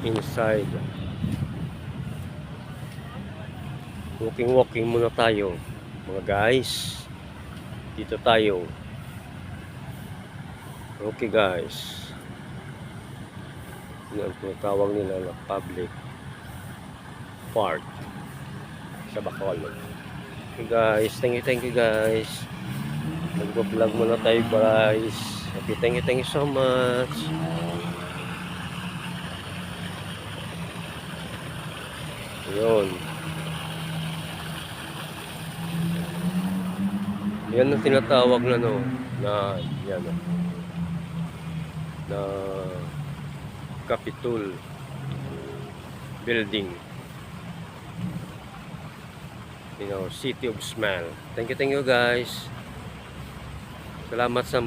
inside. Walking muna tayo mga guys. Dito tayo. Okay guys. Yan ang tinatawag nila na public park sa Bacolod. Okay guys, thank you guys. Nag-vlog muna tayo guys. Okay, thank you so much. Yun. Yan ang tinatawag na na yan na Capitol building. City of Smile. Thank you guys. Salamat sa